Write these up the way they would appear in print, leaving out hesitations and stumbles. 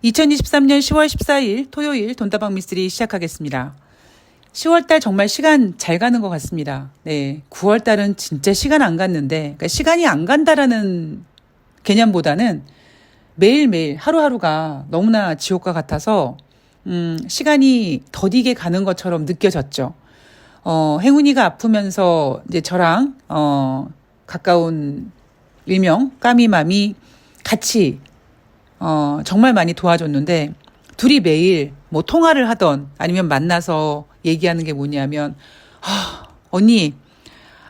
2023년 10월 14일 토요일 돈다방 미스테리 시작하겠습니다. 10월달 정말 시간 잘 가는 것 같습니다. 네, 9월달은 진짜 시간 안 갔는데, 그러니까 시간이 안 간다라는 개념보다는 매일매일 하루하루가 너무나 지옥과 같아서 시간이 더디게 가는 것처럼 느껴졌죠. 행운이가 아프면서 이제 저랑 가까운 일명 까미맘이 같이 정말 많이 도와줬는데, 둘이 매일 뭐 통화를 하던 아니면 만나서 얘기하는 게 뭐냐면, 언니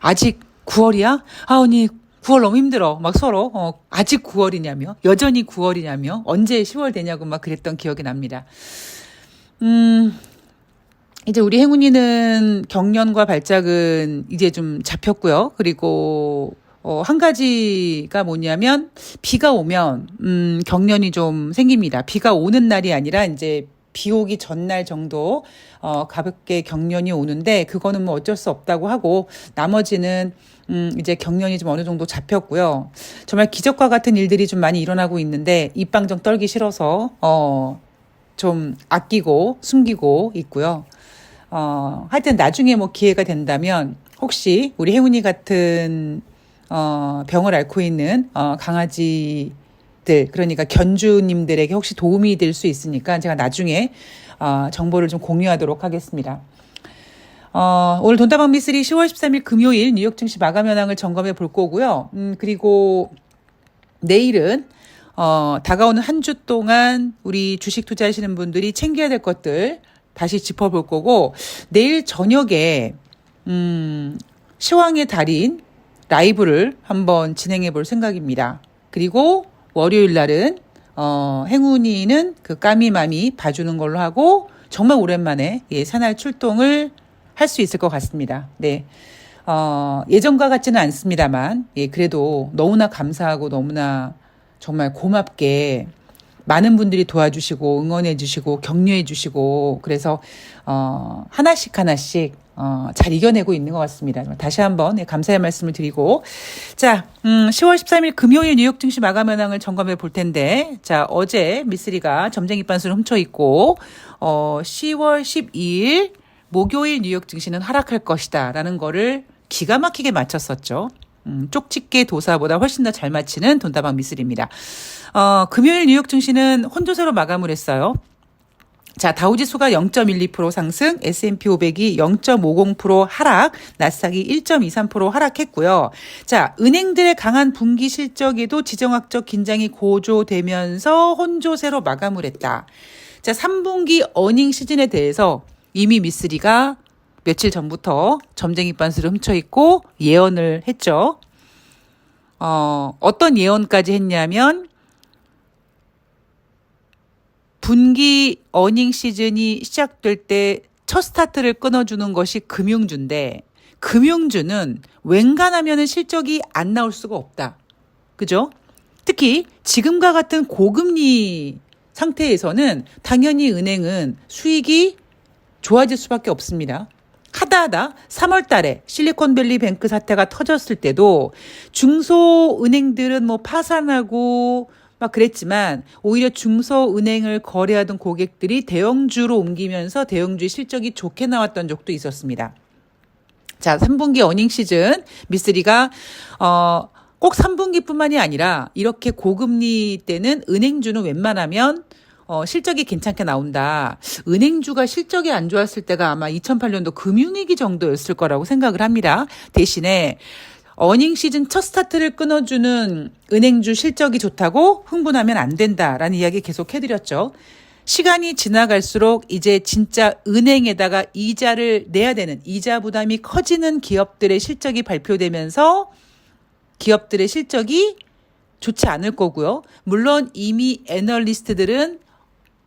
아직 9월이야? 언니 9월 너무 힘들어. 막 서로 아직 9월이냐며, 여전히 9월이냐며, 언제 10월 되냐고 막 그랬던 기억이 납니다. 이제 우리 행운이는 경련과 발작은 이제 좀 잡혔고요. 그리고 한 가지가 뭐냐면, 비가 오면 경련이 좀 생깁니다. 비가 오는 날이 아니라 이제 비 오기 전날 정도 가볍게 경련이 오는데, 그거는 뭐 어쩔 수 없다고 하고, 나머지는 이제 경련이 좀 어느 정도 잡혔고요. 정말 기적과 같은 일들이 좀 많이 일어나고 있는데, 입방정 떨기 싫어서 좀 아끼고 숨기고 있고요. 하여튼 나중에 뭐 기회가 된다면, 혹시 우리 행운이 같은 병을 앓고 있는 강아지들, 그러니까 견주님들에게 혹시 도움이 될 수 있으니까 제가 나중에 정보를 좀 공유하도록 하겠습니다. 오늘 돈다방 미스리 10월 13일 금요일 뉴욕 증시 마감 현황을 점검해 볼 거고요. 그리고 내일은 다가오는 한 주 동안 우리 주식 투자하시는 분들이 챙겨야 될 것들 다시 짚어볼 거고, 내일 저녁에 시황의 달인 라이브를 한번 진행해 볼 생각입니다. 그리고 월요일 날은 행운이는 그 까미맘이 봐주는 걸로 하고, 정말 오랜만에 산할 출동을 할 수 있을 것 같습니다. 네. 예전과 같지는 않습니다만, 그래도 너무나 감사하고 너무나 정말 고맙게 많은 분들이 도와주시고 응원해 주시고 격려해 주시고, 그래서 하나씩 잘 이겨내고 있는 것 같습니다. 다시 한번 감사의 말씀을 드리고, 자, 10월 13일 금요일 뉴욕 증시 마감 현황을 점검해 볼 텐데, 자, 어제 미쓰리가 점쟁이 반수를 훔쳐 있고, 10월 12일 목요일 뉴욕 증시는 하락할 것이다 라는 거를 기가 막히게 맞췄었죠. 쪽집게 도사보다 훨씬 더 잘 맞히는 돈다방 미쓰리입니다. 금요일 뉴욕 증시는 혼조세로 마감을 했어요. 자, 다우지수가 0.12% 상승, S&P 500이 0.50% 하락, 나스닥이 1.23% 하락했고요. 자, 은행들의 강한 분기 실적에도 지정학적 긴장이 고조되면서 혼조세로 마감을 했다. 자, 3분기 어닝 시즌에 대해서 이미 미쓰리가 며칠 전부터 점쟁이 반스를 훔쳐 있고 예언을 했죠. 어떤 예언까지 했냐면, 분기 어닝 시즌이 시작될 때 첫 스타트를 끊어주는 것이 금융주인데, 금융주는 웬간하면은 실적이 안 나올 수가 없다. 그죠? 특히 지금과 같은 고금리 상태에서는 당연히 은행은 수익이 좋아질 수밖에 없습니다. 하다 3월 달에 실리콘밸리 뱅크 사태가 터졌을 때도 중소은행들은 뭐 파산하고 막 그랬지만, 오히려 중소은행을 거래하던 고객들이 대형주로 옮기면서 대형주의 실적이 좋게 나왔던 적도 있었습니다. 자, 3분기 어닝 시즌 미쓰리가 꼭 3분기뿐만이 아니라 이렇게 고금리 때는 은행주는 웬만하면 실적이 괜찮게 나온다. 은행주가 실적이 안 좋았을 때가 아마 2008년도 금융위기 정도였을 거라고 생각을 합니다. 대신에 어닝 시즌 첫 스타트를 끊어주는 은행주 실적이 좋다고 흥분하면 안 된다라는 이야기 계속 해드렸죠. 시간이 지나갈수록 이제 진짜 은행에다가 이자를 내야 되는, 이자 부담이 커지는 기업들의 실적이 발표되면서 기업들의 실적이 좋지 않을 거고요. 물론 이미 애널리스트들은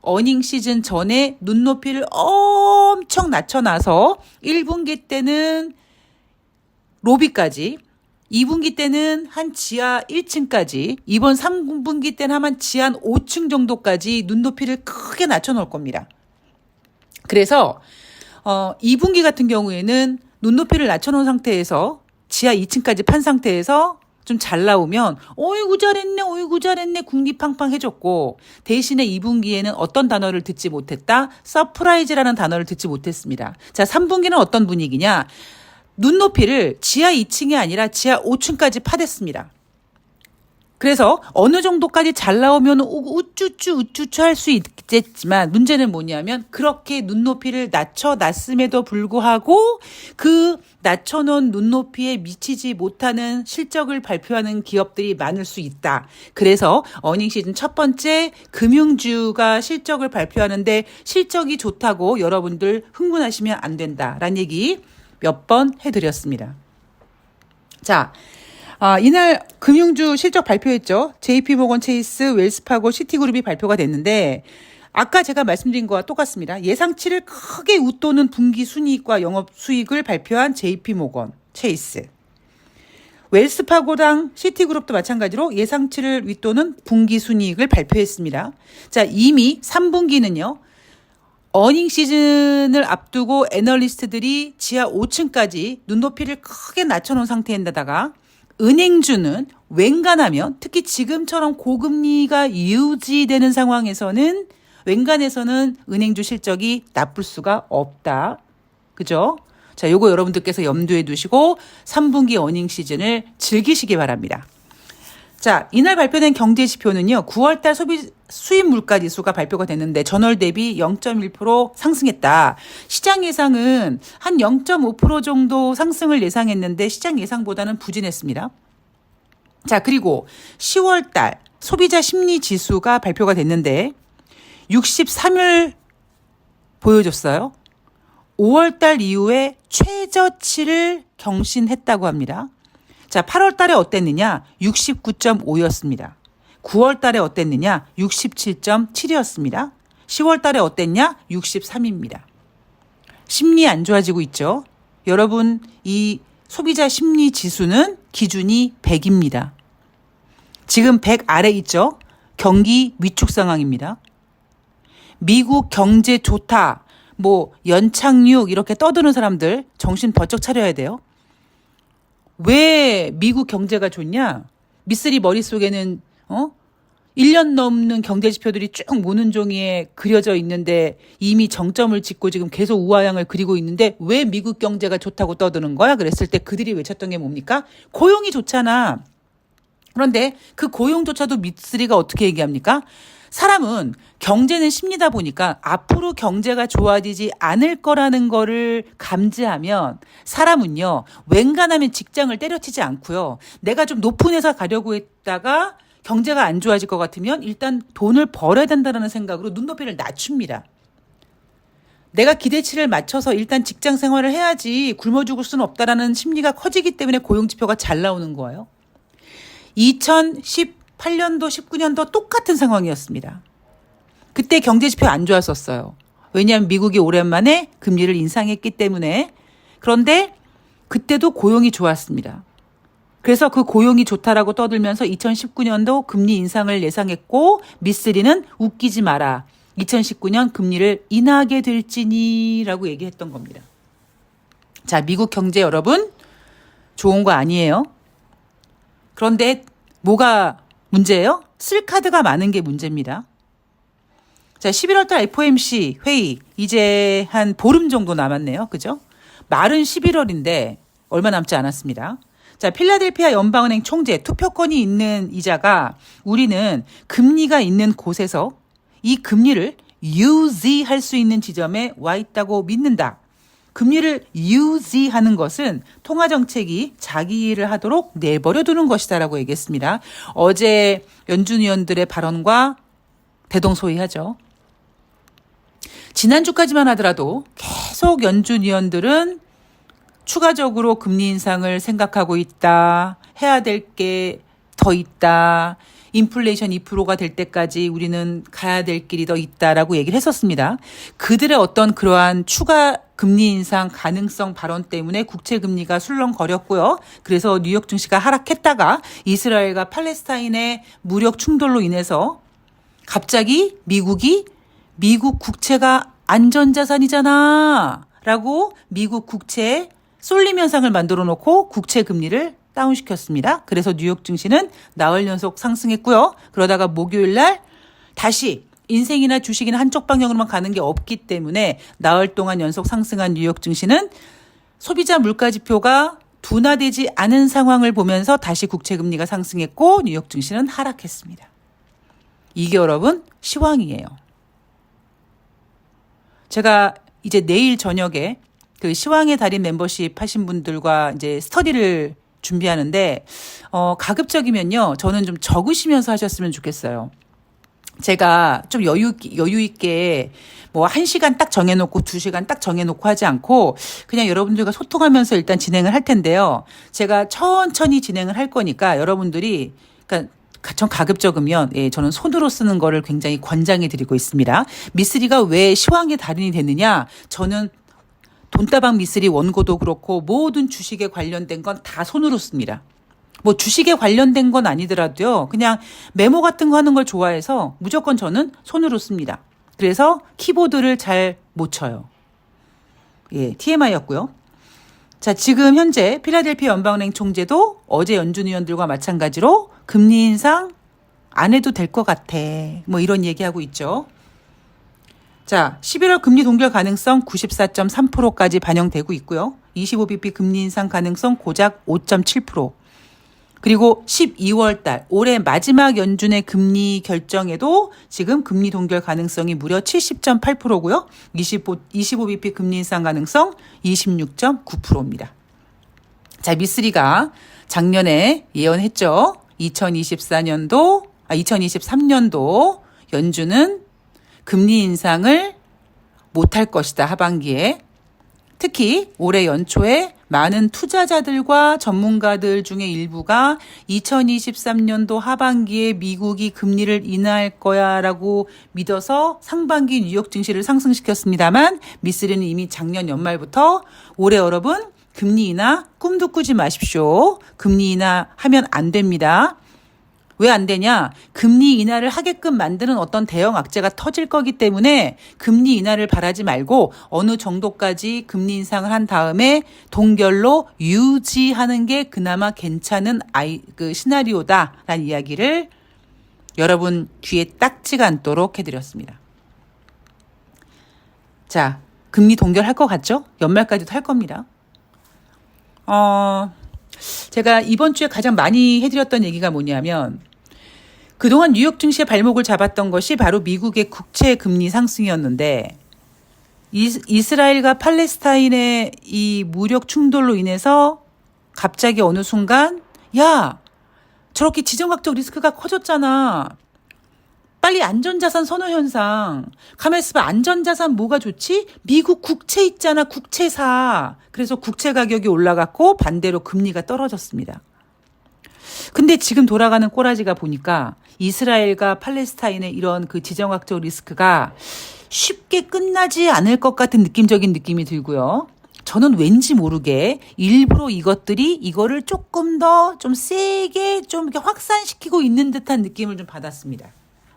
어닝 시즌 전에 눈높이를 엄청 낮춰놔서 1분기 때는 로비까지, 2분기 때는 한 지하 1층까지, 이번 3분기 때는 한 지하 5층 정도까지 눈높이를 크게 낮춰놓을 겁니다. 그래서 2분기 같은 경우에는 눈높이를 낮춰놓은 상태에서 지하 2층까지 판 상태에서 좀 잘 나오면 어이구 잘했네 어이구 잘했네 궁디팡팡 해줬고 대신에 2분기에는 어떤 단어를 듣지 못했다? 서프라이즈라는 단어를 듣지 못했습니다. 자 3분기는 어떤 분위기냐? 눈높이를 지하 2층이 아니라 지하 5층까지 파댔습니다. 그래서 어느 정도까지 잘 나오면 우쭈쭈 할 수 있겠지만 문제는 뭐냐면 그렇게 눈높이를 낮춰놨음에도 불구하고 그 낮춰놓은 눈높이에 미치지 못하는 실적을 발표하는 기업들이 많을 수 있다. 그래서 어닝 시즌 첫 번째 금융주가 실적을 발표하는데 실적이 좋다고 여러분들 흥분하시면 안 된다라는 얘기 몇 번 해드렸습니다. 자. 이날 금융주 실적 발표했죠. JP모건 체이스, 웰스파고, 시티그룹이 발표가 됐는데 아까 제가 말씀드린 거와 똑같습니다. 예상치를 크게 웃도는 분기 순이익과 영업 수익을 발표한 JP모건 체이스. 웰스파고랑 시티그룹도 마찬가지로 예상치를 윗도는 분기 순이익을 발표했습니다. 자, 이미 3분기는요. 어닝 시즌을 앞두고 애널리스트들이 지하 5층까지 눈높이를 크게 낮춰놓은 상태인데다가 은행주는 웬간하면 특히 지금처럼 고금리가 유지되는 상황에서는 웬간해서는 은행주 실적이 나쁠 수가 없다. 그죠? 자, 요거 여러분들께서 염두에 두시고 3분기 어닝 시즌을 즐기시기 바랍니다. 자, 이날 발표된 경제 지표는요. 9월달 수입 물가 지수가 발표가 됐는데 전월 대비 0.1% 상승했다. 시장 예상은 한 0.5% 정도 상승을 예상했는데 시장 예상보다는 부진했습니다. 자, 그리고 10월달 소비자 심리 지수가 발표가 됐는데 63을 보여줬어요. 5월달 이후에 최저치를 경신했다고 합니다. 자, 8월 달에 어땠느냐? 69.5였습니다. 9월 달에 어땠느냐? 67.7이었습니다. 10월 달에 어땠냐? 63입니다. 심리 안 좋아지고 있죠? 여러분, 이 소비자 심리 지수는 기준이 100입니다. 지금 100 아래 있죠? 경기 위축 상황입니다. 미국 경제 좋다, 연착륙 이렇게 떠드는 사람들 정신 번쩍 차려야 돼요. 왜 미국 경제가 좋냐? 미쓰리 머릿속에는 1년 넘는 경제 지표들이 쭉 모는 종이에 그려져 있는데 이미 정점을 찍고 지금 계속 우하향을 그리고 있는데 왜 미국 경제가 좋다고 떠드는 거야? 그랬을 때 그들이 외쳤던 게 뭡니까? 고용이 좋잖아. 그런데 그 고용조차도 미쓰리가 어떻게 얘기합니까? 사람은 경제는 심리다 보니까 앞으로 경제가 좋아지지 않을 거라는 거를 감지하면 사람은요, 웬간하면 직장을 때려치지 않고요. 내가 좀 높은 회사 가려고 했다가 경제가 안 좋아질 것 같으면 일단 돈을 벌어야 된다는 생각으로 눈높이를 낮춥니다. 내가 기대치를 맞춰서 일단 직장 생활을 해야지 굶어 죽을 수는 없다라는 심리가 커지기 때문에 고용지표가 잘 나오는 거예요. 2018년도, 19년도 똑같은 상황이었습니다. 그때 경제지표 안 좋았었어요. 왜냐하면 미국이 오랜만에 금리를 인상했기 때문에. 그런데 그때도 고용이 좋았습니다. 그래서 그 고용이 좋다라고 떠들면서 2019년도 금리 인상을 예상했고 미쓰리는 웃기지 마라. 2019년 금리를 인하하게 될지니라고 얘기했던 겁니다. 자, 미국 경제 여러분 좋은 거 아니에요. 그런데 뭐가 문제예요? 쓸 카드가 많은 게 문제입니다. 자, 11월 달 FOMC 회의 이제 한 보름 정도 남았네요. 그죠? 말은 11월인데 얼마 남지 않았습니다. 자, 필라델피아 연방은행 총재 투표권이 있는 이자가 우리는 금리가 있는 곳에서 이 금리를 유지할 수 있는 지점에 와 있다고 믿는다. 금리를 유지하는 것은 통화정책이 자기 일을 하도록 내버려 두는 것이다라고 얘기했습니다. 어제 연준 위원들의 발언과 대동소이하죠. 지난주까지만 하더라도 계속 연준 위원들은 추가적으로 금리 인상을 생각하고 있다. 해야 될 게 더 있다. 인플레이션 2%가 될 때까지 우리는 가야 될 길이 더 있다라고 얘기를 했었습니다. 그들의 어떤 그러한 추가 금리 인상 가능성 발언 때문에 국채 금리가 술렁거렸고요. 그래서 뉴욕 증시가 하락했다가 이스라엘과 팔레스타인의 무력 충돌로 인해서 갑자기 미국이 미국 국채가 안전자산이잖아 라고 미국 국채에 쏠림 현상을 만들어 놓고 국채 금리를 다운시켰습니다. 그래서 뉴욕 증시는 나흘 연속 상승했고요. 그러다가 목요일 날 다시 인생이나 주식이나 한쪽 방향으로만 가는 게 없기 때문에 나흘 동안 연속 상승한 뉴욕 증시는 소비자 물가지표가 둔화되지 않은 상황을 보면서 다시 국채금리가 상승했고 뉴욕 증시는 하락했습니다. 이게 여러분 시황이에요. 제가 이제 내일 저녁에 그 시황의 달인 멤버십 하신 분들과 이제 스터디를 준비하는데 가급적이면요 저는 좀 적으시면서 하셨으면 좋겠어요. 제가 좀 여유 있게 뭐 1시간 딱 정해놓고 2시간 딱 정해놓고 하지 않고 그냥 여러분들과 소통하면서 일단 진행을 할 텐데요. 제가 천천히 진행을 할 거니까 여러분들이 그러니까 전 가급적이면 저는 손으로 쓰는 거를 굉장히 권장해 드리고 있습니다. 미쓰리가 왜 시황의 달인이 됐느냐? 저는 돈다방 미쓰리 원고도 그렇고 모든 주식에 관련된 건 다 손으로 씁니다. 뭐 주식에 관련된 건 아니더라도요. 그냥 메모 같은 거 하는 걸 좋아해서 무조건 저는 손으로 씁니다. 그래서 키보드를 잘 못 쳐요. TMI였고요. 자, 지금 현재 필라델피아 연방은행 총재도 어제 연준 의원들과 마찬가지로 금리 인상 안 해도 될 것 같아. 뭐 이런 얘기하고 있죠. 자, 11월 금리 동결 가능성 94.3%까지 반영되고 있고요. 25bp 금리 인상 가능성 고작 5.7%. 그리고 12월 달 올해 마지막 연준의 금리 결정에도 지금 금리 동결 가능성이 무려 70.8%고요. 25bp 금리 인상 가능성 26.9%입니다. 자, 미쓰리가 작년에 예언했죠. 2023년도 연준은 금리 인상을 못할 것이다. 하반기에. 특히 올해 연초에 많은 투자자들과 전문가들 중에 일부가 2023년도 하반기에 미국이 금리를 인하할 거야라고 믿어서 상반기 뉴욕 증시를 상승시켰습니다만 미쓰리는 이미 작년 연말부터 올해 여러분 금리 인하 꿈도 꾸지 마십시오. 금리 인하하면 안 됩니다. 왜 안 되냐? 금리 인하를 하게끔 만드는 어떤 대형 악재가 터질 거기 때문에 금리 인하를 바라지 말고 어느 정도까지 금리 인상을 한 다음에 동결로 유지하는 게 그나마 괜찮은 시나리오다라는 이야기를 여러분 귀에 딱지가 않도록 해드렸습니다. 자, 금리 동결할 것 같죠? 연말까지도 할 겁니다. 제가 이번 주에 가장 많이 해드렸던 얘기가 뭐냐면 그동안 뉴욕 증시의 발목을 잡았던 것이 바로 미국의 국채 금리 상승이었는데 이스라엘과 팔레스타인의 이 무력 충돌로 인해서 갑자기 어느 순간 야 저렇게 지정학적 리스크가 커졌잖아. 빨리 안전자산 선호 현상. 가만히 있어봐. 안전자산 뭐가 좋지? 미국 국채 있잖아. 국채사. 그래서 국채 가격이 올라갔고 반대로 금리가 떨어졌습니다. 근데 지금 돌아가는 꼬라지가 보니까 이스라엘과 팔레스타인의 이런 그 지정학적 리스크가 쉽게 끝나지 않을 것 같은 느낌적인 느낌이 들고요. 저는 왠지 모르게 일부러 이거를 조금 더 좀 세게 좀 이렇게 확산시키고 있는 듯한 느낌을 좀 받았습니다.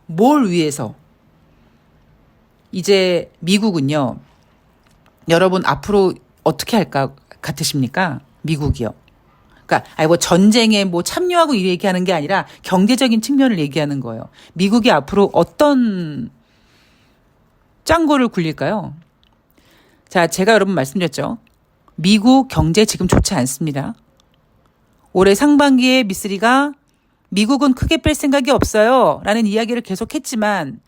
뭘 위해서? 이제 미국은요. 여러분 앞으로 어떻게 할까 같으십니까? 미국이요. 그러니까 뭐 전쟁에 뭐 참여하고 이 얘기하는 게 아니라 경제적인 측면을 얘기하는 거예요. 미국이 앞으로 어떤 짱구를 굴릴까요? 자, 제가 여러분 말씀드렸죠. 미국 경제 지금 좋지 않습니다. 올해 상반기에 미쓰리가 미국은 크게 뺄 생각이 없어요. 라는 이야기를 계속했지만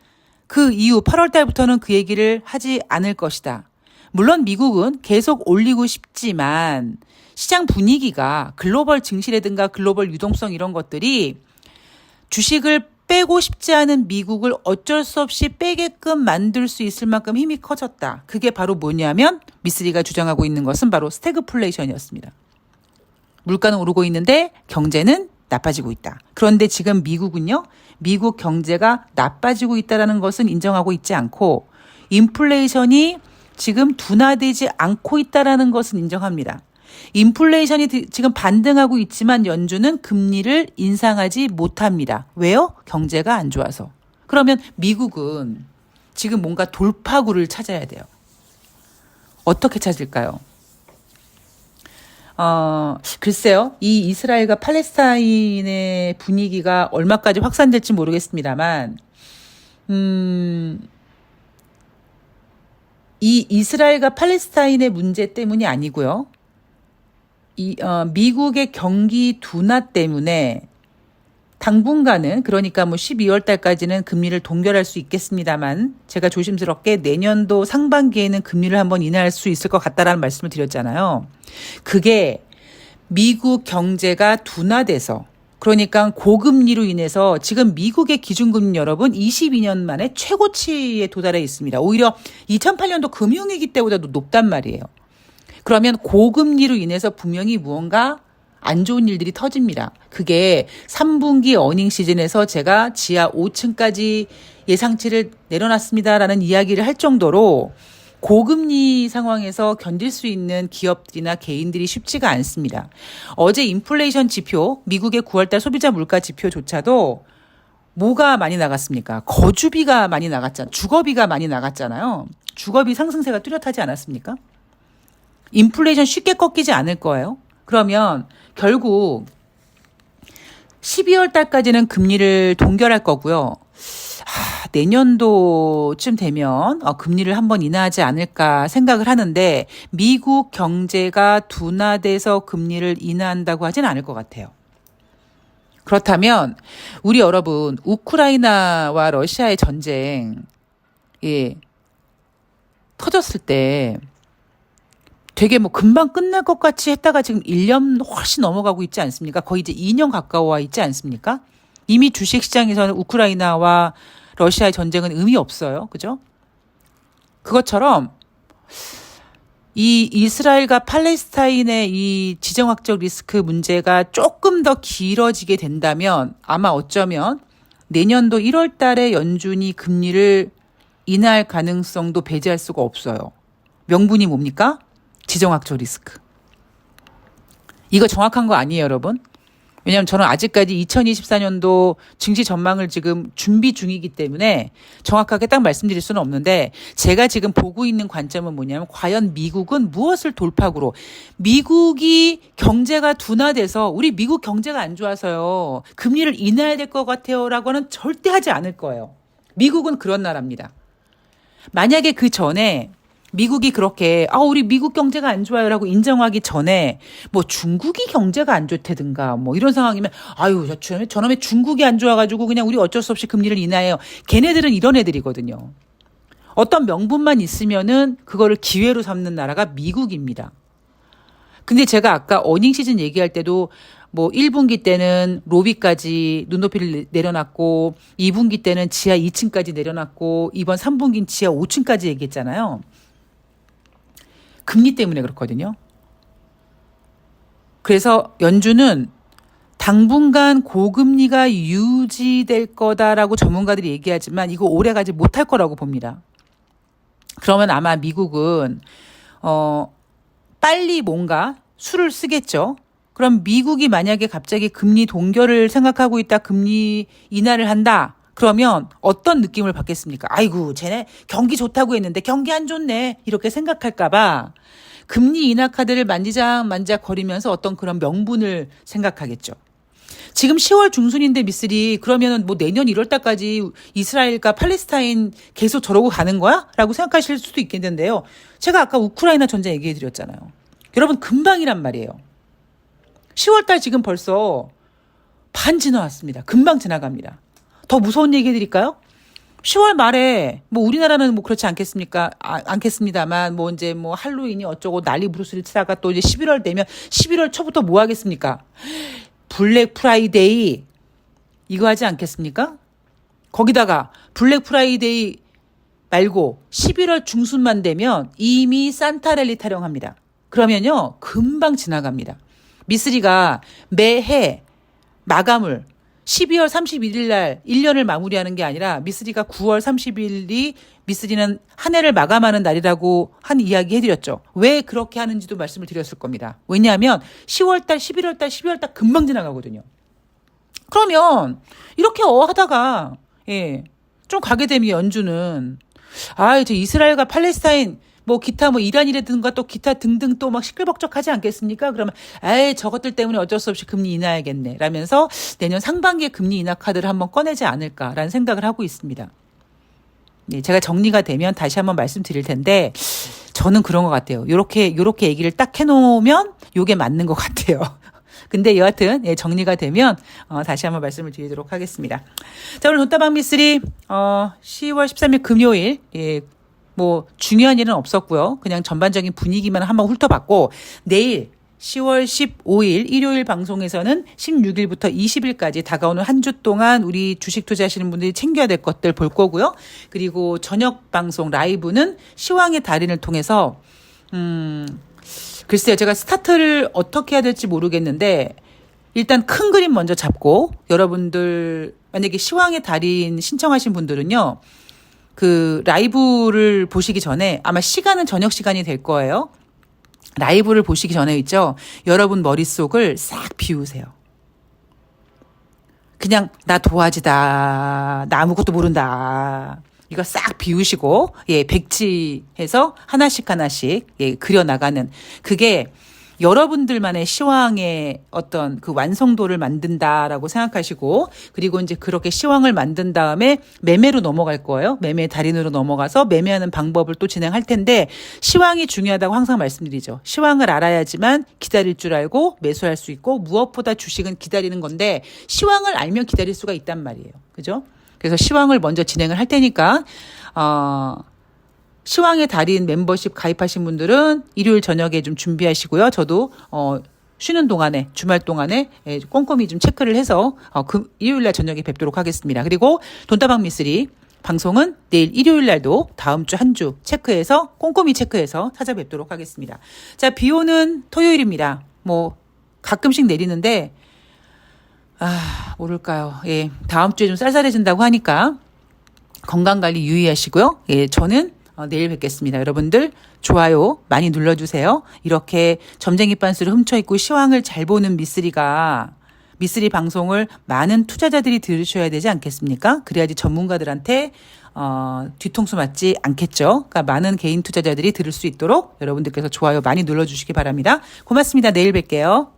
그 이후 8월 달부터는 그 얘기를 하지 않을 것이다. 물론 미국은 계속 올리고 싶지만 시장 분위기가 글로벌 증시라든가 글로벌 유동성 이런 것들이 주식을 빼고 싶지 않은 미국을 어쩔 수 없이 빼게끔 만들 수 있을 만큼 힘이 커졌다. 그게 바로 뭐냐면 미쓰리가 주장하고 있는 것은 바로 스태그플레이션이었습니다. 물가는 오르고 있는데 경제는 나빠지고 있다. 그런데 지금 미국은요. 미국 경제가 나빠지고 있다는 것은 인정하고 있지 않고 인플레이션이 지금 둔화되지 않고 있다는 것은 인정합니다. 인플레이션이 지금 반등하고 있지만 연준은 금리를 인상하지 못합니다. 왜요? 경제가 안 좋아서. 그러면 미국은 지금 뭔가 돌파구를 찾아야 돼요. 어떻게 찾을까요? 글쎄요. 이 이스라엘과 팔레스타인의 분위기가 얼마까지 확산될지 모르겠습니다만, 이 이스라엘과 팔레스타인의 문제 때문이 아니고요. 미국의 경기 둔화 때문에 당분간은, 그러니까 뭐 12월 달까지는 금리를 동결할 수 있겠습니다만, 제가 조심스럽게 내년도 상반기에는 금리를 한번 인하할 수 있을 것 같다라는 말씀을 드렸잖아요. 그게 미국 경제가 둔화돼서, 그러니까 고금리로 인해서 지금 미국의 기준금리 여러분 22년 만에 최고치에 도달해 있습니다. 오히려 2008년도 금융위기 때보다도 높단 말이에요. 그러면 고금리로 인해서 분명히 무언가 안 좋은 일들이 터집니다. 그게 3분기 어닝 시즌에서 제가 지하 5층까지 예상치를 내려놨습니다라는 이야기를 할 정도로 고금리 상황에서 견딜 수 있는 기업들이나 개인들이 쉽지가 않습니다. 어제 인플레이션 지표, 미국의 9월달 소비자 물가 지표조차도 뭐가 많이 나갔습니까? 거주비가 많이 나갔잖아요. 주거비가 많이 나갔잖아요. 주거비 상승세가 뚜렷하지 않았습니까? 인플레이션 쉽게 꺾이지 않을 거예요. 그러면 결국 12월 달까지는 금리를 동결할 거고요. 내년도쯤 되면 금리를 한번 인하하지 않을까 생각을 하는데 미국 경제가 둔화돼서 금리를 인하한다고 하진 않을 것 같아요. 그렇다면 우리 여러분 우크라이나와 러시아의 전쟁 터졌을 때 되게 뭐 금방 끝날 것 같이 했다가 지금 1년 훨씬 넘어가고 있지 않습니까? 거의 이제 2년 가까워 있지 않습니까? 이미 주식시장에서는 우크라이나와 러시아의 전쟁은 의미 없어요. 그죠? 그것처럼 이 이스라엘과 팔레스타인의 이 지정학적 리스크 문제가 조금 더 길어지게 된다면 아마 어쩌면 내년도 1월 달에 연준이 금리를 인하할 가능성도 배제할 수가 없어요. 명분이 뭡니까? 지정학적 리스크. 이거 정확한 거 아니에요, 여러분? 왜냐하면 저는 아직까지 2024년도 증시 전망을 지금 준비 중이기 때문에 정확하게 딱 말씀드릴 수는 없는데 제가 지금 보고 있는 관점은 뭐냐면 과연 미국은 무엇을 돌파구로 미국이 경제가 둔화돼서 우리 미국 경제가 안 좋아서요. 금리를 인하해야 될 것 같아요 라고는 절대 하지 않을 거예요. 미국은 그런 나라입니다. 만약에 그 전에 미국이 그렇게 우리 미국 경제가 안 좋아요라고 인정하기 전에 뭐 중국이 경제가 안 좋다든가 뭐 이런 상황이면 저놈의 중국이 안 좋아가지고 그냥 우리 어쩔 수 없이 금리를 인하해요. 걔네들은 이런 애들이거든요. 어떤 명분만 있으면은 그거를 기회로 삼는 나라가 미국입니다. 근데 제가 아까 어닝 시즌 얘기할 때도 뭐 1분기 때는 로비까지 눈높이를 내려놨고 2분기 때는 지하 2층까지 내려놨고 이번 3분기는 지하 5층까지 얘기했잖아요. 금리 때문에 그렇거든요. 그래서 연준은 당분간 고금리가 유지될 거다라고 전문가들이 얘기하지만 이거 오래가지 못할 거라고 봅니다. 그러면 아마 미국은 빨리 뭔가 수를 쓰겠죠. 그럼 미국이 만약에 갑자기 금리 동결을 생각하고 있다, 금리 인하를 한다. 그러면 어떤 느낌을 받겠습니까? 아이고, 쟤네 경기 좋다고 했는데 경기 안 좋네. 이렇게 생각할까 봐 금리 인하 카드를 만지작 거리면서 어떤 그런 명분을 생각하겠죠. 지금 10월 중순인데 미쓰리 그러면은 뭐 내년 1월 달까지 이스라엘과 팔레스타인 계속 저러고 가는 거야? 라고 생각하실 수도 있겠는데요. 제가 아까 우크라이나 전쟁 얘기해 드렸잖아요. 여러분 금방이란 말이에요. 10월 달 지금 벌써 반 지나왔습니다. 금방 지나갑니다. 더 무서운 얘기 해드릴까요? 10월 말에 뭐 우리나라는 뭐 그렇지 않겠습니까? 않겠습니다만 뭐 이제 뭐 할로윈이 어쩌고 난리 부르스를 치다가 또 이제 11월 되면 11월 초부터 뭐 하겠습니까? 블랙 프라이데이 이거 하지 않겠습니까? 거기다가 블랙 프라이데이 말고 11월 중순만 되면 이미 산타랠리 타령합니다. 그러면요 금방 지나갑니다. 미쓰리가 매해 마감을 12월 31일 날 1년을 마무리하는 게 아니라 미쓰리가 9월 30일이 미쓰리는 한 해를 마감하는 날이라고 한 이야기 해드렸죠. 왜 그렇게 하는지도 말씀을 드렸을 겁니다. 왜냐하면 10월 달, 11월 달, 12월 달 금방 지나가거든요. 그러면 이렇게 하다가 좀 가게 되면 연준은 저 이스라엘과 팔레스타인 뭐 기타 뭐 이란이라든가 또 기타 등등 또 막 시끌벅적하지 않겠습니까? 그러면 에이 저것들 때문에 어쩔 수 없이 금리 인하해야겠네 라면서 내년 상반기에 금리 인하 카드를 한번 꺼내지 않을까라는 생각을 하고 있습니다. 네, 제가 정리가 되면 다시 한번 말씀드릴 텐데 저는 그런 것 같아요. 요렇게 얘기를 딱 해놓으면 요게 맞는 것 같아요. 근데 여하튼 정리가 되면 다시 한번 말씀을 드리도록 하겠습니다. 자, 오늘 돈다방 미쓰리 10월 13일 금요일 뭐 중요한 일은 없었고요. 그냥 전반적인 분위기만 한번 훑어봤고 내일 10월 15일 일요일 방송에서는 16일부터 20일까지 다가오는 한 주 동안 우리 주식 투자하시는 분들이 챙겨야 될 것들 볼 거고요. 그리고 저녁 방송 라이브는 시황의 달인을 통해서 글쎄요. 제가 스타트를 어떻게 해야 될지 모르겠는데 일단 큰 그림 먼저 잡고 여러분들 만약에 시황의 달인 신청하신 분들은요. 그 라이브를 보시기 전에 아마 시간은 저녁 시간이 될 거예요. 라이브를 보시기 전에 있죠. 여러분 머릿속을 싹 비우세요. 그냥 나 도화지다. 나 아무것도 모른다. 이거 싹 비우시고 백지해서 하나씩 그려나가는 그게 여러분들만의 시황의 어떤 그 완성도를 만든다라고 생각하시고 그리고 이제 그렇게 시황을 만든 다음에 매매로 넘어갈 거예요. 매매 달인으로 넘어가서 매매하는 방법을 또 진행할 텐데 시황이 중요하다고 항상 말씀드리죠. 시황을 알아야지만 기다릴 줄 알고 매수할 수 있고 무엇보다 주식은 기다리는 건데 시황을 알면 기다릴 수가 있단 말이에요. 그죠? 그래서 시황을 먼저 진행을 할 테니까 시황의 달인 멤버십 가입하신 분들은 일요일 저녁에 좀 준비하시고요. 저도 쉬는 동안에 주말 동안에 꼼꼼히 좀 체크를 해서 일요일 날 저녁에 뵙도록 하겠습니다. 그리고 돈다방 미쓰리 방송은 내일 일요일 날도 다음 주 한 주 체크해서 꼼꼼히 체크해서 찾아뵙도록 하겠습니다. 자, 비 오는 토요일입니다. 뭐 가끔씩 내리는데 모를까요. 다음 주에 좀 쌀쌀해진다고 하니까 건강관리 유의하시고요. 저는 내일 뵙겠습니다. 여러분들 좋아요 많이 눌러주세요. 이렇게 점쟁이 빤스를 훔쳐입고 시황을 잘 보는 미쓰리 방송을 많은 투자자들이 들으셔야 되지 않겠습니까? 그래야지 전문가들한테 뒤통수 맞지 않겠죠. 그러니까 많은 개인 투자자들이 들을 수 있도록 여러분들께서 좋아요 많이 눌러주시기 바랍니다. 고맙습니다. 내일 뵐게요.